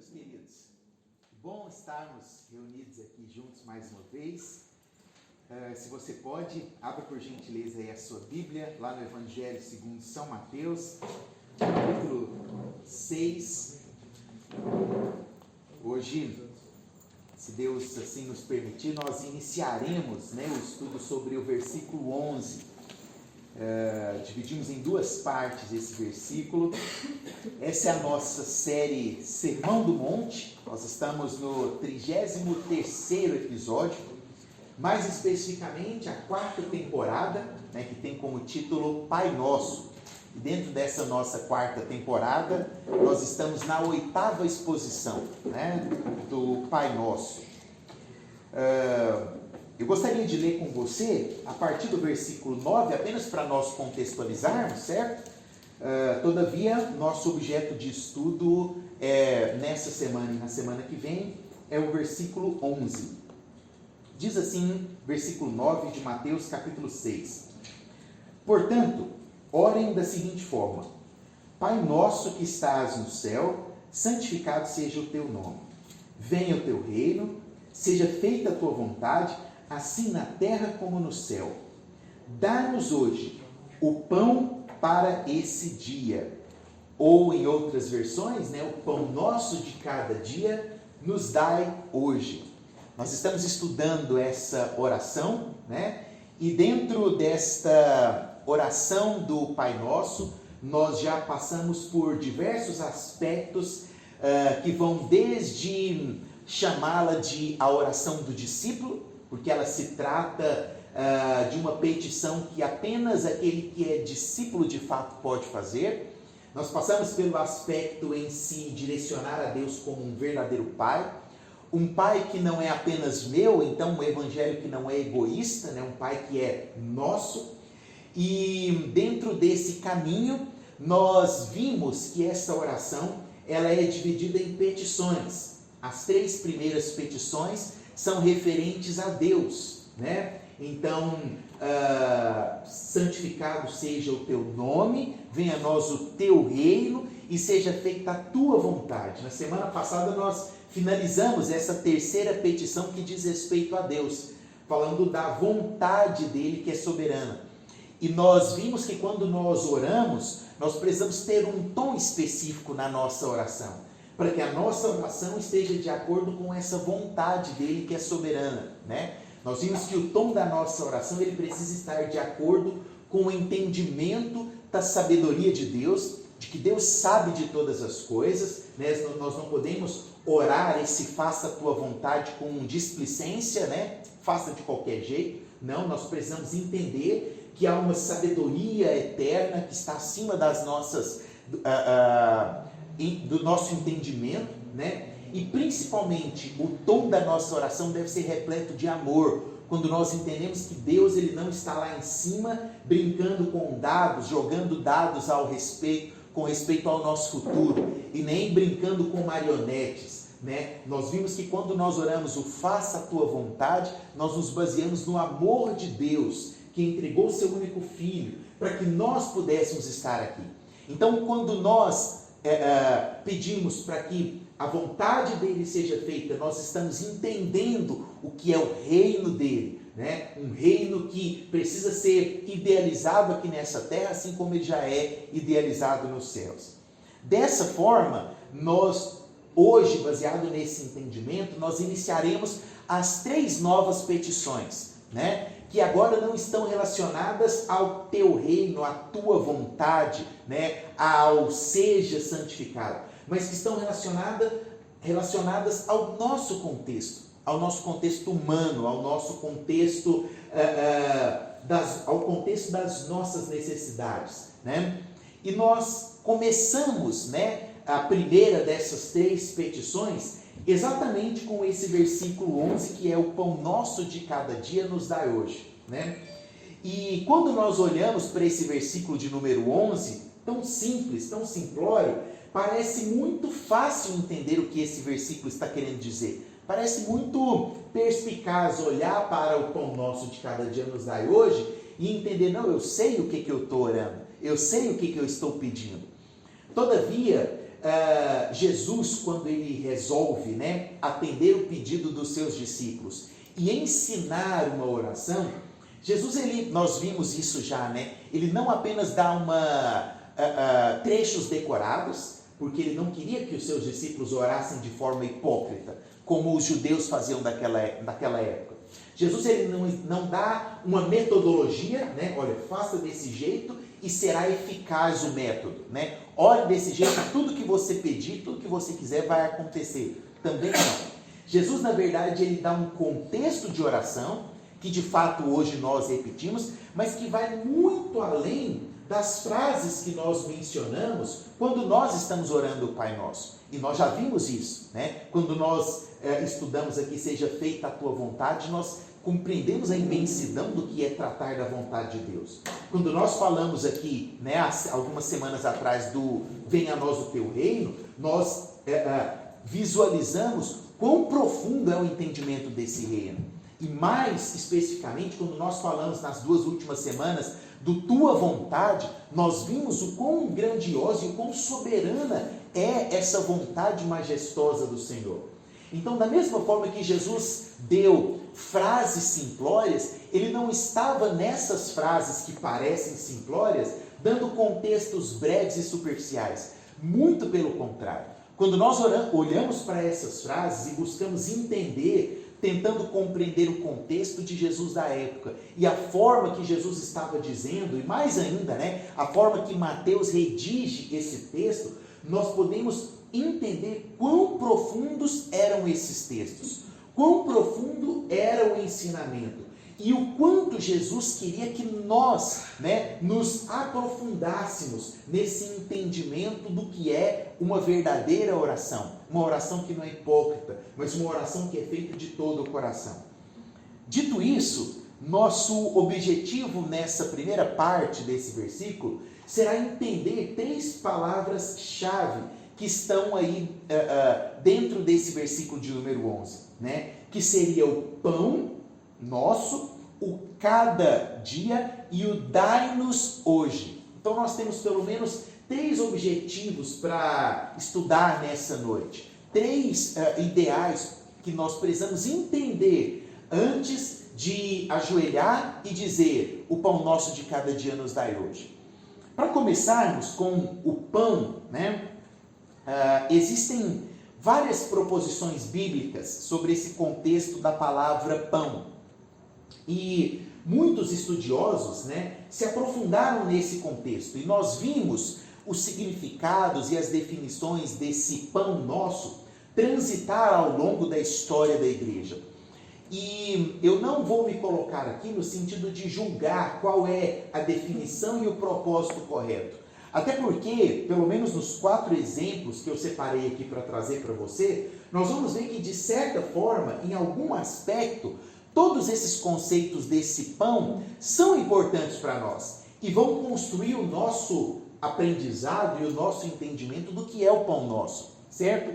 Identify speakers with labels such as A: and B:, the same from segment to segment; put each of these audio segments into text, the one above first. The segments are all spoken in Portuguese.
A: meus queridos. Bom estarmos reunidos aqui juntos mais uma vez. Se você pode, abra por gentileza aí a sua Bíblia, lá no Evangelho segundo São Mateus, capítulo 6. Hoje, se Deus assim nos permitir, nós iniciaremos o estudo sobre o versículo 11. Dividimos em duas partes esse versículo. Essa é a nossa série Sermão do Monte. Nós estamos no 33º episódio, mais especificamente a 4ª temporada, que tem como título Pai Nosso. E dentro dessa nossa 4ª temporada, nós estamos na 8ª exposição do Pai Nosso. Eu gostaria de ler com você, a partir do versículo 9, apenas para nós contextualizarmos, certo? Todavia, nosso objeto de estudo nessa semana e na semana que vem é o versículo 11. Diz assim, versículo 9 de Mateus, capítulo 6. Portanto, orem da seguinte forma: Pai nosso que estás no céu, santificado seja o teu nome. Venha o teu reino, seja feita a tua vontade, assim na terra como no céu. Dá-nos hoje o pão para esse dia. Ou em outras versões, o pão nosso de cada dia nos dai hoje. Nós estamos estudando essa oração, e dentro desta oração do Pai Nosso, nós já passamos por diversos aspectos que vão desde chamá-la de a oração do discípulo, porque ela se trata de uma petição que apenas aquele que é discípulo de fato pode fazer. Nós passamos pelo aspecto em si direcionar a Deus como um verdadeiro Pai, um Pai que não é apenas meu, então um evangelho que não é egoísta, um Pai que é nosso. E dentro desse caminho, nós vimos que essa oração ela é dividida em petições. As 3 primeiras petições são referentes a Deus, Então, santificado seja o teu nome, venha a nós o teu reino e seja feita a tua vontade. Na semana passada nós finalizamos essa 3ª petição que diz respeito a Deus, falando da vontade dele que é soberana. E nós vimos que quando nós oramos, nós precisamos ter um tom específico na nossa oração, para que a nossa oração esteja de acordo com essa vontade dele que é soberana, Nós vimos que o tom da nossa oração ele precisa estar de acordo com o entendimento da sabedoria de Deus, de que Deus sabe de todas as coisas, Nós não podemos orar esse faça a tua vontade com displicência, faça de qualquer jeito. Não, nós precisamos entender que há uma sabedoria eterna que está acima das nossas do nosso entendimento, E principalmente o tom da nossa oração deve ser repleto de amor, quando nós entendemos que Deus ele não está lá em cima brincando com dados, jogando dados com respeito ao nosso futuro, e nem brincando com marionetes, Nós vimos que quando nós oramos o faça a tua vontade, nós nos baseamos no amor de Deus, que entregou o seu único filho, para que nós pudéssemos estar aqui. Então, quando nós pedimos para que a vontade dele seja feita, nós estamos entendendo o que é o reino dele, Um reino que precisa ser idealizado aqui nessa terra, assim como ele já é idealizado nos céus. Dessa forma, nós, hoje, baseado nesse entendimento, nós iniciaremos as 3 novas petições, que agora não estão relacionadas ao teu reino, à tua vontade, ao seja santificado, mas que estão relacionadas ao nosso contexto humano, ao nosso contexto, ao contexto das nossas necessidades, E nós começamos, a primeira dessas 3 petições, exatamente com esse versículo 11, que é o pão nosso de cada dia nos dai hoje, E quando nós olhamos para esse versículo de número 11, tão simples, tão simplório, parece muito fácil entender o que esse versículo está querendo dizer. Parece muito perspicaz olhar para o pão nosso de cada dia nos dai hoje e entender, não, eu sei o que eu estou orando, eu sei o que eu estou pedindo. Todavia, Jesus, quando ele resolve, né, atender o pedido dos seus discípulos e ensinar uma oração, Jesus, nós vimos isso já, né? Ele não apenas dá trechos decorados, porque ele não queria que os seus discípulos orassem de forma hipócrita, como os judeus faziam naquela época. Jesus, ele não dá uma metodologia, né? Olha, faça desse jeito e será eficaz o método, né? Ore desse jeito, tudo que você pedir, tudo que você quiser vai acontecer. Também não. Jesus, na verdade, ele dá um contexto de oração, que de fato hoje nós repetimos, mas que vai muito além das frases que nós mencionamos quando nós estamos orando o Pai Nosso. E nós já vimos isso, né? Quando nós estudamos aqui, seja feita a tua vontade, nós compreendemos a imensidão do que é tratar da vontade de Deus. Quando nós falamos aqui, né, algumas semanas atrás do venha a nós o teu reino, nós visualizamos quão profundo é o entendimento desse reino. E mais especificamente, quando nós falamos nas 2 últimas semanas do tua vontade, nós vimos o quão grandiosa e o quão soberana é essa vontade majestosa do Senhor. Então, da mesma forma que Jesus deu frases simplórias, ele não estava nessas frases que parecem simplórias, dando contextos breves e superficiais. Muito pelo contrário. Quando nós olhamos para essas frases e buscamos entender, tentando compreender o contexto de Jesus da época e a forma que Jesus estava dizendo, e mais ainda, né, a forma que Mateus redige esse texto, nós podemos entender quão profundos eram esses textos, quão profundo era o ensinamento e o quanto Jesus queria que nós, né, nos aprofundássemos nesse entendimento do que é uma verdadeira oração, uma oração que não é hipócrita, mas uma oração que é feita de todo o coração. Dito isso, nosso objetivo nessa primeira parte desse versículo será entender 3 palavras-chave que estão aí dentro desse versículo de número 11, né? Que seria o pão nosso, o cada dia e o dai-nos hoje. Então nós temos pelo menos 3 objetivos para estudar nessa noite. 3 ideais que nós precisamos entender antes de ajoelhar e dizer o pão nosso de cada dia nos dai hoje. Para começarmos com o pão, né? Existem várias proposições bíblicas sobre esse contexto da palavra pão. E muitos estudiosos, né, se aprofundaram nesse contexto. E nós vimos os significados e as definições desse pão nosso transitar ao longo da história da igreja. E eu não vou me colocar aqui no sentido de julgar qual é a definição e o propósito correto. Até porque, pelo menos nos 4 exemplos que eu separei aqui para trazer para você, nós vamos ver que, de certa forma, em algum aspecto, todos esses conceitos desse pão são importantes para nós e vão construir o nosso aprendizado e o nosso entendimento do que é o pão nosso, certo?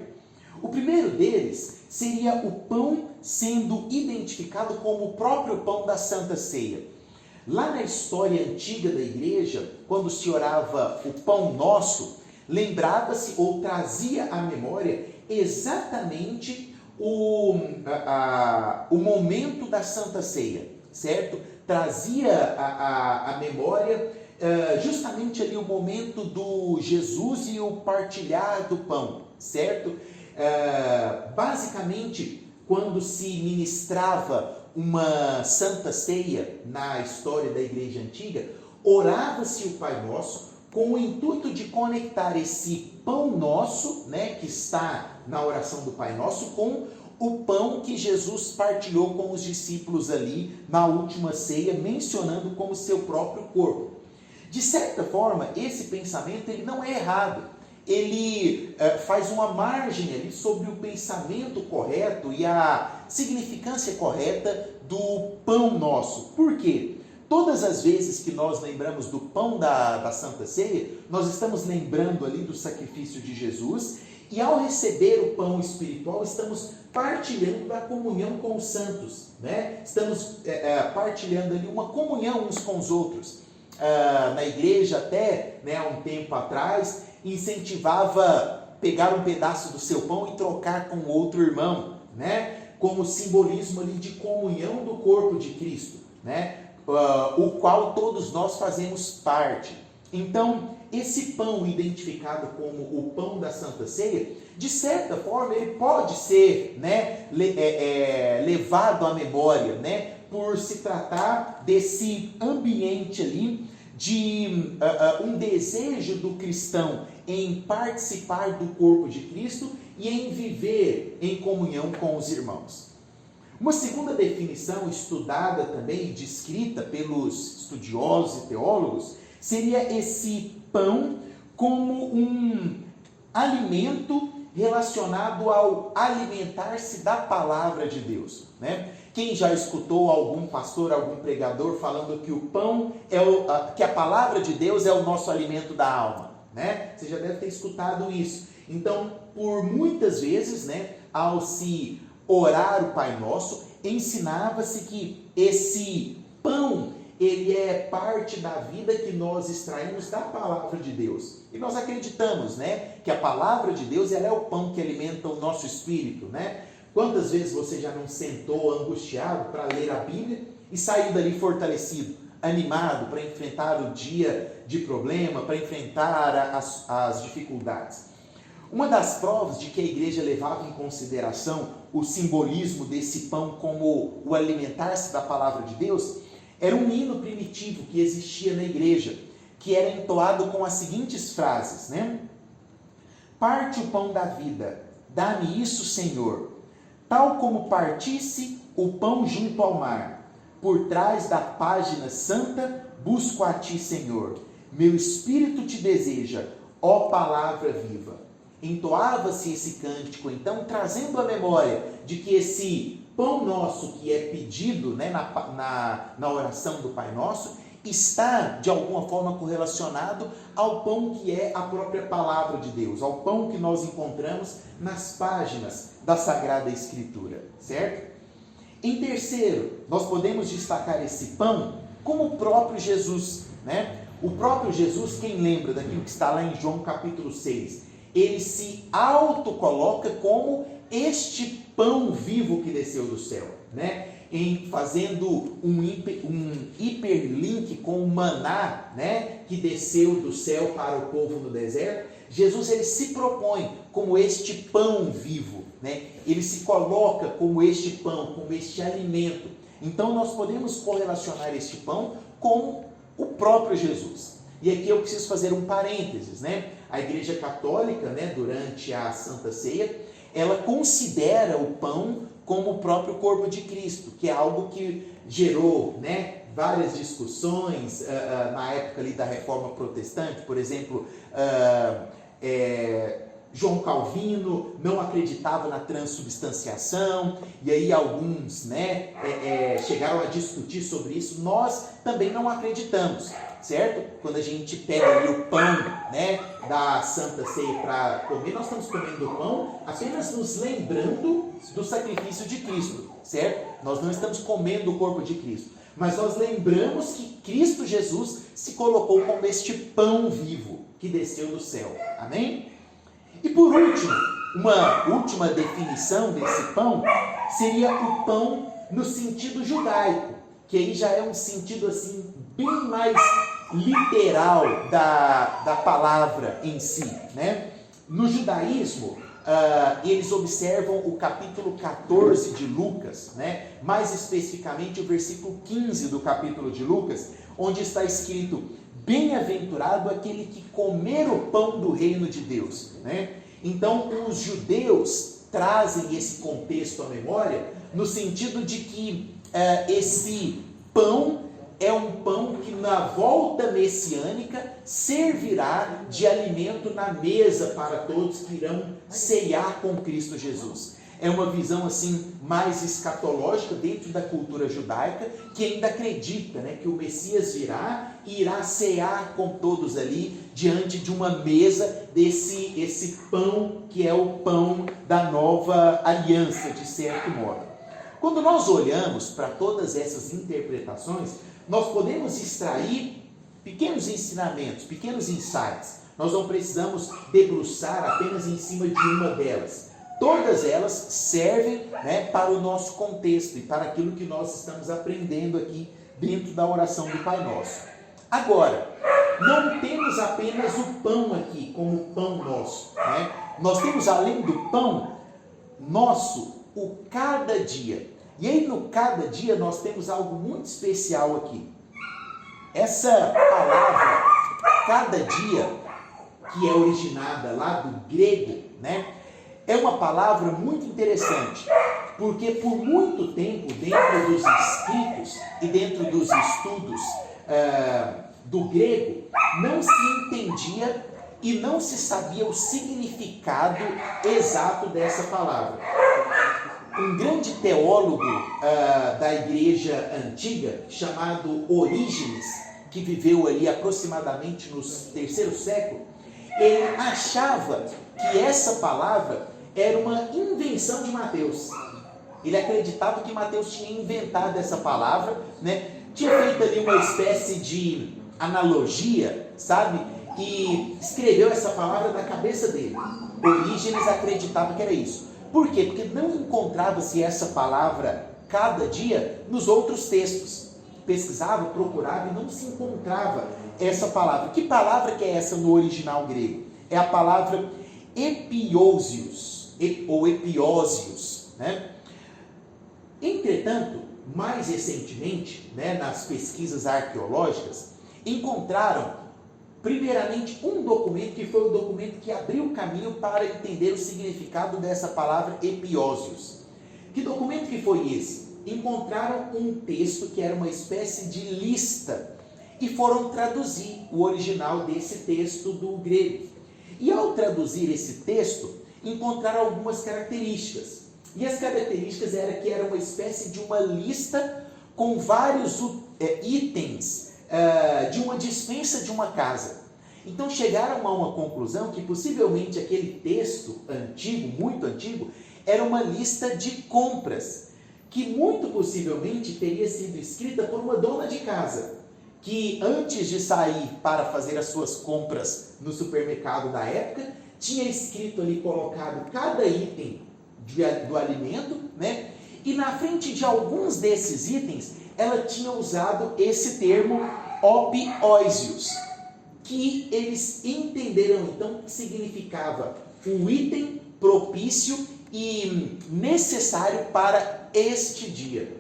A: O primeiro deles seria o pão sendo identificado como o próprio pão da Santa Ceia. Lá na história antiga da igreja, quando se orava o pão nosso, lembrava-se ou trazia à memória exatamente o momento da Santa Ceia, certo? Trazia à memória justamente ali o momento do Jesus e o partilhar do pão, certo? Basicamente, quando se ministrava uma Santa Ceia na história da igreja antiga, orava-se o Pai Nosso com o intuito de conectar esse pão nosso, né, que está na oração do Pai Nosso, com o pão que Jesus partilhou com os discípulos ali na última ceia, mencionando como seu próprio corpo. De certa forma, esse pensamento ele não é errado. Ele faz uma margem ali sobre o pensamento correto e a significância correta do pão nosso. Por quê? Todas as vezes que nós lembramos do pão da Santa Ceia, nós estamos lembrando ali do sacrifício de Jesus e ao receber o pão espiritual, estamos partilhando da comunhão com os santos, né? Estamos partilhando ali uma comunhão uns com os outros. Na igreja até, né, há um tempo atrás, incentivava pegar um pedaço do seu pão e trocar com outro irmão, né? Como simbolismo ali de comunhão do corpo de Cristo, né? O qual todos nós fazemos parte. Então, esse pão identificado como o pão da Santa Ceia, de certa forma, ele pode ser, né, levado à memória, né, por se tratar desse ambiente ali de um desejo do cristão em participar do corpo de Cristo e em viver em comunhão com os irmãos. Uma segunda definição estudada também e descrita pelos estudiosos e teólogos seria esse pão como um alimento relacionado ao alimentar-se da palavra de Deus, né? Quem já escutou algum pastor, algum pregador falando que o pão que a palavra de Deus é o nosso alimento da alma, né? Você já deve ter escutado isso. Então, por muitas vezes, né, ao se orar o Pai Nosso, ensinava-se que esse pão, ele é parte da vida que nós extraímos da palavra de Deus. E nós acreditamos, né, que a palavra de Deus, ela é o pão que alimenta o nosso espírito, né? Quantas vezes você já não sentou angustiado para ler a Bíblia e saiu dali fortalecido, animado para enfrentar o dia de problema, para enfrentar as dificuldades? Uma das provas de que a igreja levava em consideração o simbolismo desse pão como o alimentar-se da palavra de Deus era um hino primitivo que existia na igreja, que era entoado com as seguintes frases, né? Parte o pão da vida, dá-me isso, Senhor, tal como partisse o pão junto ao mar. Por trás da página santa, busco a ti, Senhor. Meu espírito te deseja, ó palavra viva. Entoava-se esse cântico, então, trazendo a memória de que esse pão nosso que é pedido, né, na oração do Pai Nosso, está, de alguma forma, correlacionado ao pão que é a própria palavra de Deus, ao pão que nós encontramos nas páginas da Sagrada Escritura, certo? Em terceiro, nós podemos destacar esse pão como o próprio Jesus, né? O próprio Jesus, quem lembra daquilo que está lá em João capítulo 6, ele se autocoloca como este pão vivo que desceu do céu, né? Fazendo um hiperlink com o maná, né, que desceu do céu para o povo no deserto. Jesus, ele se propõe como este pão vivo, né? Ele se coloca como este pão, como este alimento. Então nós podemos correlacionar este pão com o próprio Jesus. E aqui eu preciso fazer um parênteses, né? A Igreja Católica, né, durante a Santa Ceia, ela considera o pão como o próprio corpo de Cristo, que é algo que gerou, né, várias discussões na época ali da Reforma Protestante. Por exemplo, João Calvino não acreditava na transubstanciação, e aí alguns, né, chegaram a discutir sobre isso. Nós também não acreditamos, certo? Quando a gente pega ali o pão, né, da Santa Ceia para comer, nós estamos comendo o pão apenas nos lembrando do sacrifício de Cristo, certo? Nós não estamos comendo o corpo de Cristo, mas nós lembramos que Cristo Jesus se colocou como este pão vivo que desceu do céu, amém? E por último, uma última definição desse pão seria o pão no sentido judaico, que aí já é um sentido assim bem mais literal da palavra em si, né? No judaísmo, eles observam o capítulo 14 de Lucas, né? Mais especificamente o versículo 15 do capítulo de Lucas, onde está escrito: bem-aventurado aquele que comer o pão do reino de Deus, né? Então os judeus trazem esse contexto à memória no sentido de que esse pão é um pão que na volta messiânica servirá de alimento na mesa para todos que irão ceiar com Cristo Jesus. É uma visão assim mais escatológica dentro da cultura judaica, que ainda acredita, né, que o Messias virá e irá cear com todos ali diante de uma mesa esse pão que é o pão da nova aliança, de certo modo. Quando nós olhamos para todas essas interpretações, nós podemos extrair pequenos ensinamentos, pequenos insights. Nós não precisamos debruçar apenas em cima de uma delas. Todas elas servem, para o nosso contexto e para aquilo que nós estamos aprendendo aqui dentro da oração do Pai Nosso. Agora, não temos apenas o pão aqui como pão nosso. Nós temos, além do pão nosso, o cada dia. E aí no cada dia nós temos algo muito especial aqui. Essa palavra cada dia, que é originada lá do grego, é uma palavra muito interessante, porque por muito tempo, dentro dos escritos e dentro dos estudos do grego, não se entendia e não se sabia o significado exato dessa palavra. Um grande teólogo da igreja antiga, chamado Orígenes, que viveu ali aproximadamente no 3º século, ele achava que essa palavra era uma invenção de Mateus. Ele acreditava que Mateus tinha inventado essa palavra, tinha feito ali uma espécie de analogia, sabe? E escreveu essa palavra na cabeça dele. Orígenes acreditava que era isso. Por quê? Porque não encontrava-se essa palavra cada dia nos outros textos. Pesquisava, procurava e não se encontrava essa palavra. Que palavra que é essa no original grego? É a palavra epiousios, ou epiósios. Entretanto, mais recentemente, nas pesquisas arqueológicas, encontraram primeiramente um documento que foi o documento que abriu o caminho para entender o significado dessa palavra epiósios. Que documento que foi esse? Encontraram um texto que era uma espécie de lista e foram traduzir o original desse texto do grego. E ao traduzir esse texto, encontraram algumas características. E as características eram que era uma espécie de uma lista com vários itens de uma despensa de uma casa. Então chegaram a uma conclusão que possivelmente aquele texto antigo, muito antigo, era uma lista de compras, que muito possivelmente teria sido escrita por uma dona de casa, que antes de sair para fazer as suas compras no supermercado da época, tinha escrito ali, colocado cada item do alimento, e na frente de alguns desses itens, ela tinha usado esse termo opiósios, que eles entenderam então que significava um item propício e necessário para este dia.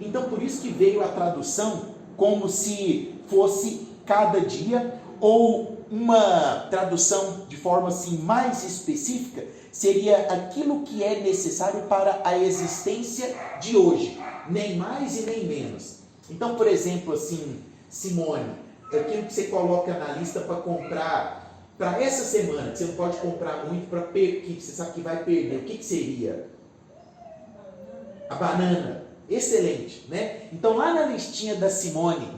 A: Então por isso que veio a tradução como se fosse cada dia, ou uma tradução de forma assim mais específica, seria aquilo que é necessário para a existência de hoje, nem mais e nem menos. Então, por exemplo, assim, Simone, aquilo que você coloca na lista para comprar para essa semana, que você não pode comprar muito que você sabe que vai perder, o que seria? A banana. Excelente, Então lá na listinha da Simone,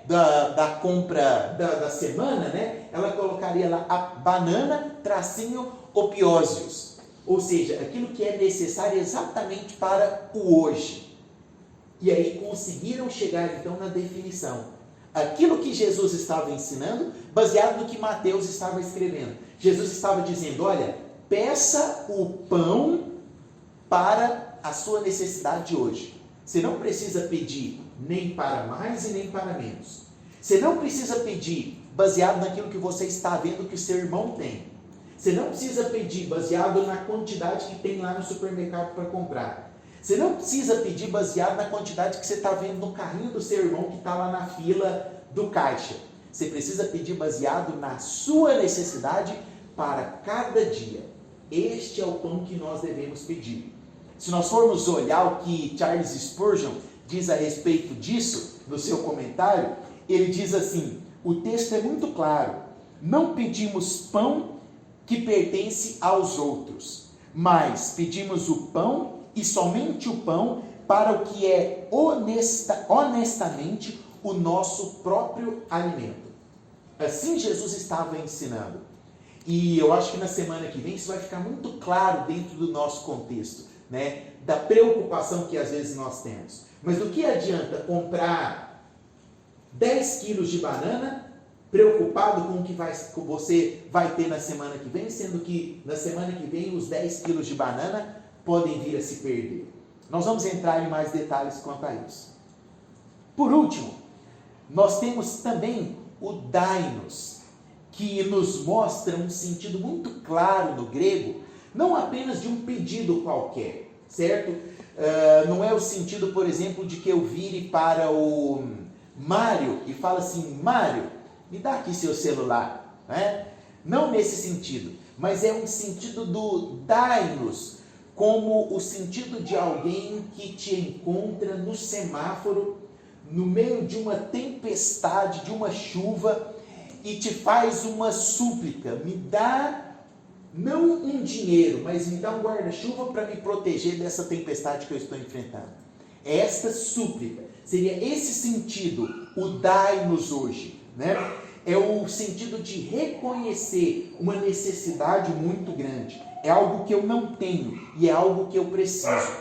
A: da compra da semana, ela colocaria lá a banana, tracinho, opiósios. Ou seja, aquilo que é necessário exatamente para o hoje. E aí conseguiram chegar então na definição. Aquilo que Jesus estava ensinando, baseado no que Mateus estava escrevendo. Jesus estava dizendo, olha, peça o pão para a sua necessidade de hoje. Você não precisa pedir nem para mais e nem para menos. Você não precisa pedir baseado naquilo que você está vendo que o seu irmão tem. Você não precisa pedir baseado na quantidade que tem lá no supermercado para comprar. Você não precisa pedir baseado na quantidade que você está vendo no carrinho do seu irmão que está lá na fila do caixa. Você precisa pedir baseado na sua necessidade para cada dia. Este é o pão que nós devemos pedir. Se nós formos olhar o que Charles Spurgeon diz a respeito disso, no seu comentário, ele diz assim, o texto é muito claro, não pedimos pão que pertence aos outros, mas pedimos o pão e somente o pão para o que é honestamente o nosso próprio alimento. Assim Jesus estava ensinando. E eu acho que na semana que vem isso vai ficar muito claro dentro do nosso contexto, da preocupação que às vezes nós temos. Mas do que adianta comprar 10 quilos de banana preocupado com o que você vai ter na semana que vem, sendo que na semana que vem os 10 quilos de banana podem vir a se perder. Nós vamos entrar em mais detalhes quanto a isso. Por último, nós temos também o dainos, que nos mostra um sentido muito claro no grego, não apenas de um pedido qualquer, certo? Não é o sentido, por exemplo, de que eu vire para o Mário e falo assim: Mário, me dá aqui seu celular, né? Não nesse sentido, mas é um sentido do dai-nos, como o sentido de alguém que te encontra no semáforo, no meio de uma tempestade, de uma chuva, e te faz uma súplica: me dá, não um dinheiro, mas me dá um guarda-chuva para me proteger dessa tempestade que eu estou enfrentando. Esta súplica, seria esse sentido, o dai-nos hoje, né? É o sentido de reconhecer uma necessidade muito grande. É algo que eu não tenho e é algo que eu preciso.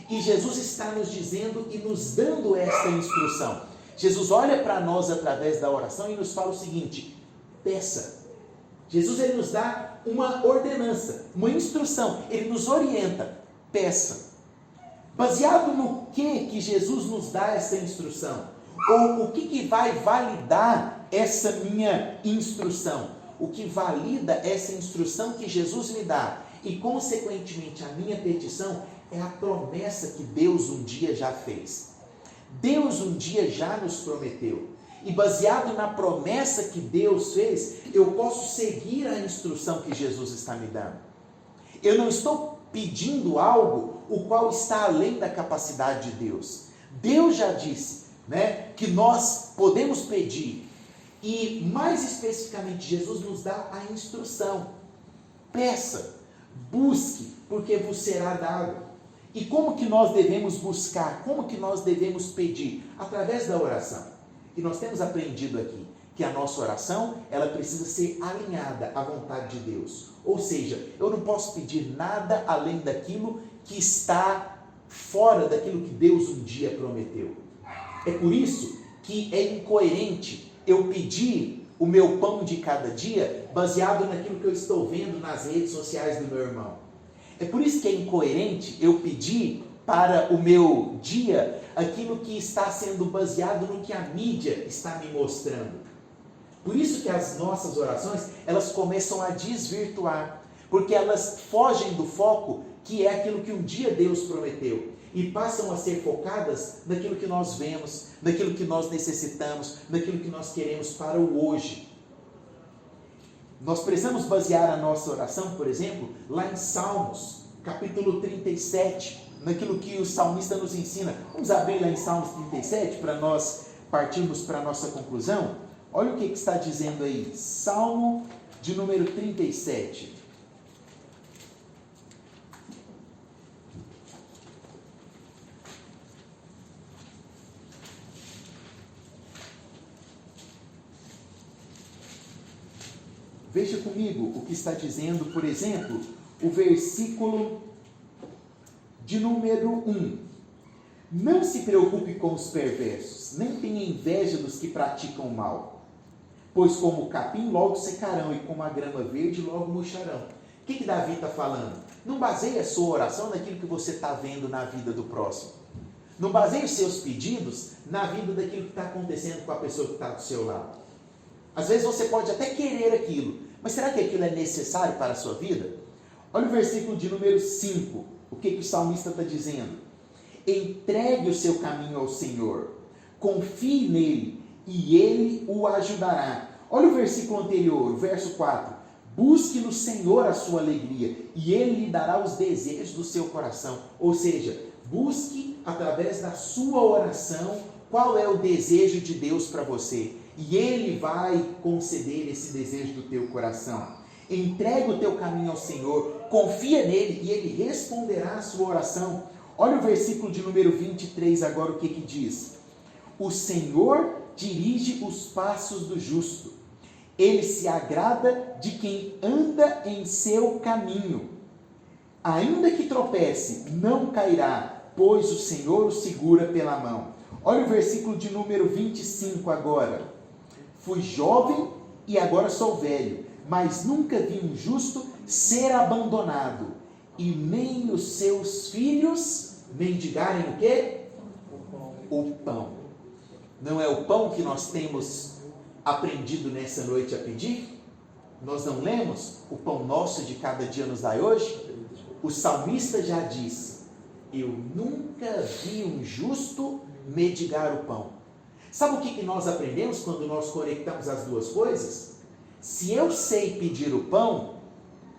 A: E Jesus está nos dizendo e nos dando esta instrução. Jesus olha para nós através da oração e nos fala o seguinte: peça. Jesus, ele nos dá uma ordenança, uma instrução, ele nos orienta: peça. Baseado no que Jesus nos dá essa instrução? Ou o que vai validar essa minha instrução? O que valida essa instrução que Jesus me dá e, consequentemente, a minha petição é a promessa que Deus um dia já fez. Deus um dia já nos prometeu. E baseado na promessa que Deus fez, eu posso seguir a instrução que Jesus está me dando. Eu não estou pedindo algo o qual está além da capacidade de Deus. Deus já disse, né, que nós podemos pedir. E mais especificamente, Jesus nos dá a instrução: peça, busque, porque vos será dado. E como que nós devemos buscar? Como que nós devemos pedir? Através da oração. E nós temos aprendido aqui que a nossa oração, ela precisa ser alinhada à vontade de Deus. Ou seja, eu não posso pedir nada além daquilo que está fora daquilo que Deus um dia prometeu. É por isso que é incoerente eu pedir o meu pão de cada dia baseado naquilo que eu estou vendo nas redes sociais do meu irmão. É por isso que é incoerente eu pedir para o meu dia aquilo que está sendo baseado no que a mídia está me mostrando. Por isso que as nossas orações, elas começam a desvirtuar, porque elas fogem do foco que é aquilo que um dia Deus prometeu, e passam a ser focadas naquilo que nós vemos, naquilo que nós necessitamos, naquilo que nós queremos para o hoje. Nós precisamos basear a nossa oração, por exemplo, lá em Salmos, capítulo 37, naquilo que o salmista nos ensina. Vamos abrir lá em Salmos 37 para nós partirmos para a nossa conclusão. Olha o que está dizendo aí, Salmo de número 37. Veja comigo o que está dizendo, por exemplo, o versículo de número 1. Não se preocupe com os perversos, nem tenha inveja dos que praticam o mal, pois como o capim logo secarão e como a grama verde logo murcharão. O que Davi está falando? Não baseie a sua oração naquilo que você está vendo na vida do próximo. Não baseie os seus pedidos na vida daquilo que está acontecendo com a pessoa que está do seu lado. Às vezes você pode até querer aquilo, mas será que aquilo é necessário para a sua vida? Olha o versículo de número 5. O que o salmista está dizendo? Entregue o seu caminho ao Senhor, confie nele e ele o ajudará. Olha o versículo anterior, o verso 4. Busque no Senhor a sua alegria e ele lhe dará os desejos do seu coração. Ou seja, busque através da sua oração qual é o desejo de Deus para você. E ele vai conceder esse desejo do teu coração. Entregue o teu caminho ao Senhor, confia nele e ele responderá a sua oração. Olha o versículo de número 23 agora, o que diz? O Senhor dirige os passos do justo. Ele se agrada de quem anda em seu caminho. Ainda que tropece, não cairá, pois o Senhor o segura pela mão. Olha o versículo de número 25 agora. Fui jovem e agora sou velho, mas nunca vi um justo ser abandonado, e nem os seus filhos mendigarem o quê? O pão. Não é o pão que nós temos aprendido nessa noite a pedir? Nós não lemos? O pão nosso de cada dia nos dai hoje? O salmista já disse: eu nunca vi um justo mendigar o pão. Sabe o que nós aprendemos quando nós conectamos as duas coisas? Se eu sei pedir o pão,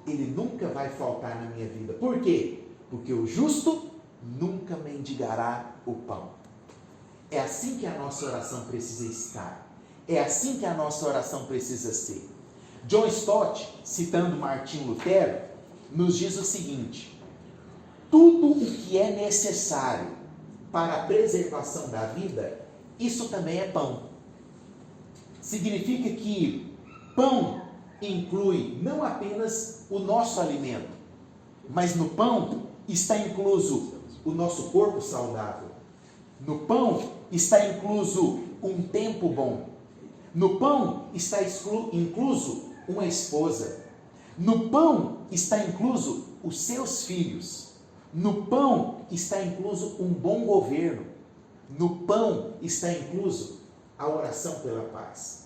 A: ele nunca vai faltar na minha vida. Por quê? Porque o justo nunca mendigará o pão. É assim que a nossa oração precisa estar. É assim que a nossa oração precisa ser. John Stott, citando Martinho Lutero, nos diz o seguinte: tudo o que é necessário para a preservação da vida, isso também é pão. Significa que pão inclui não apenas o nosso alimento, mas no pão está incluso o nosso corpo saudável. No pão está incluso um tempo bom. No pão está incluso uma esposa. No pão está incluso os seus filhos. No pão está incluso um bom governo. No pão está incluso a oração pela paz.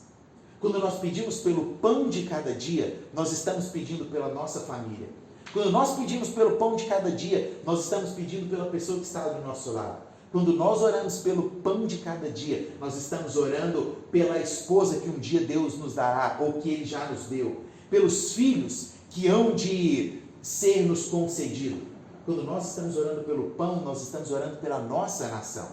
A: Quando nós pedimos pelo pão de cada dia, nós estamos pedindo pela nossa família. Quando nós pedimos pelo pão de cada dia, nós estamos pedindo pela pessoa que está do nosso lado. Quando nós oramos pelo pão de cada dia, nós estamos orando pela esposa que um dia Deus nos dará, ou que Ele já nos deu, pelos filhos que hão de ser nos concedidos. Quando nós estamos orando pelo pão, nós estamos orando pela nossa nação.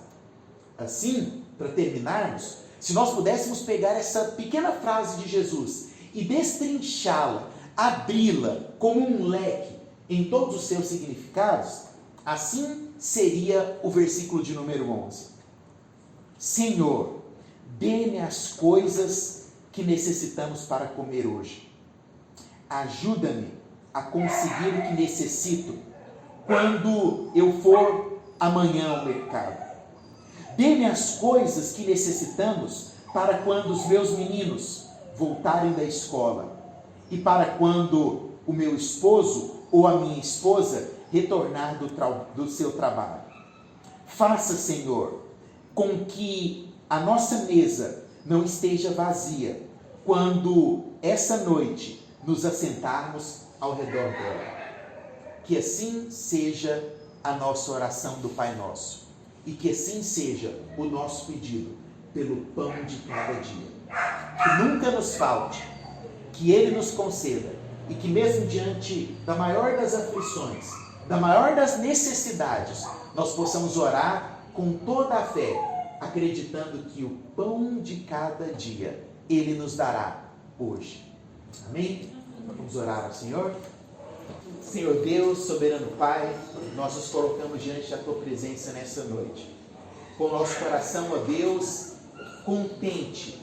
A: Assim, para terminarmos, se nós pudéssemos pegar essa pequena frase de Jesus e destrinchá-la, abri-la como um leque em todos os seus significados, assim seria o versículo de número 11. Senhor, dê-me as coisas que necessitamos para comer hoje. Ajuda-me a conseguir o que necessito quando eu for amanhã ao mercado. Dê-me as coisas que necessitamos para quando os meus meninos voltarem da escola e para quando o meu esposo ou a minha esposa retornar do seu trabalho. Faça, Senhor, com que a nossa mesa não esteja vazia quando essa noite nos assentarmos ao redor dela. Que assim seja a nossa oração do Pai Nosso e que assim seja o nosso pedido pelo pão de cada dia. Que nunca nos falte, que Ele nos conceda e que mesmo diante da maior das aflições, da maior das necessidades, nós possamos orar com toda a fé, acreditando que o pão de cada dia Ele nos dará hoje. Amém? Vamos orar ao Senhor? Senhor Deus, soberano Pai, nós nos colocamos diante da Tua presença nessa noite. Com o nosso coração, ó Deus, contente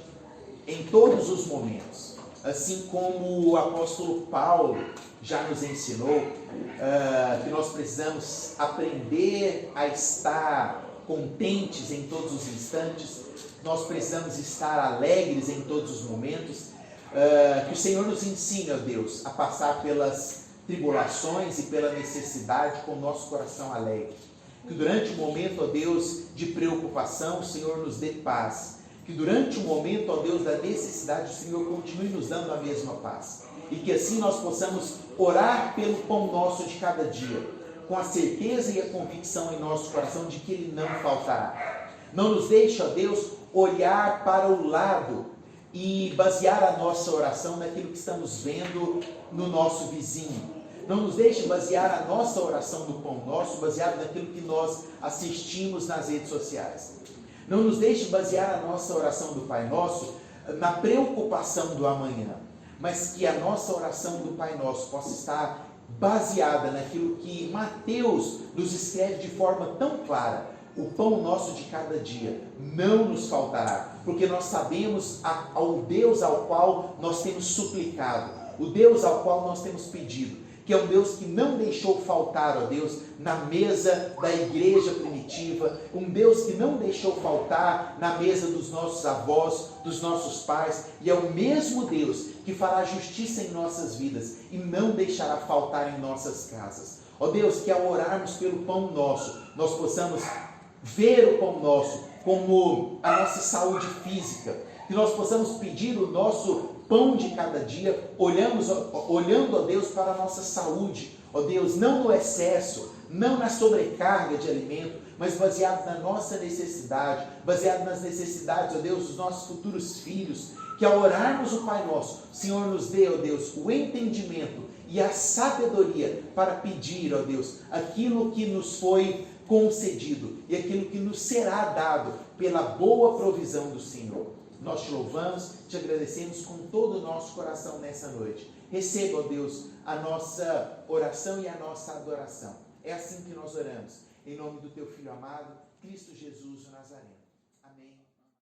A: em todos os momentos. Assim como o apóstolo Paulo já nos ensinou, que nós precisamos aprender a estar contentes em todos os instantes, nós precisamos estar alegres em todos os momentos, que o Senhor nos ensine, ó Deus, a passar pelas tribulações e pela necessidade com o nosso coração alegre. Que durante o momento, ó Deus, de preocupação, o Senhor nos dê paz. Que durante o momento, ó Deus, da necessidade, o Senhor continue nos dando a mesma paz. E que assim nós possamos orar pelo pão nosso de cada dia, com a certeza e a convicção em nosso coração de que Ele não faltará. Não nos deixe, ó Deus, olhar para o lado e basear a nossa oração naquilo que estamos vendo no nosso vizinho. Não nos deixe basear a nossa oração do pão nosso, baseado naquilo que nós assistimos nas redes sociais. Não nos deixe basear a nossa oração do Pai Nosso na preocupação do amanhã, mas que a nossa oração do Pai Nosso possa estar baseada naquilo que Mateus nos escreve de forma tão clara: o pão nosso de cada dia não nos faltará, porque nós sabemos ao Deus ao qual nós temos suplicado, o Deus ao qual nós temos pedido, que é um Deus que não deixou faltar, ó Deus, na mesa da igreja primitiva, um Deus que não deixou faltar na mesa dos nossos avós, dos nossos pais, e é o mesmo Deus que fará justiça em nossas vidas e não deixará faltar em nossas casas. Ó Deus, que ao orarmos pelo pão nosso, nós possamos ver o pão nosso como a nossa saúde física, que nós possamos pedir o nosso pão de cada dia, olhando, ó Deus, para a nossa saúde, ó Deus, não no excesso, não na sobrecarga de alimento, mas baseado na nossa necessidade, baseado nas necessidades, ó Deus, dos nossos futuros filhos, que ao orarmos o Pai Nosso, o Senhor nos dê, ó Deus, o entendimento e a sabedoria para pedir, ó Deus, aquilo que nos foi concedido e aquilo que nos será dado pela boa provisão do Senhor. Nós te louvamos, te agradecemos com todo o nosso coração nessa noite. Receba, ó Deus, a nossa oração e a nossa adoração. É assim que nós oramos, em nome do teu Filho amado, Cristo Jesus o Nazareno.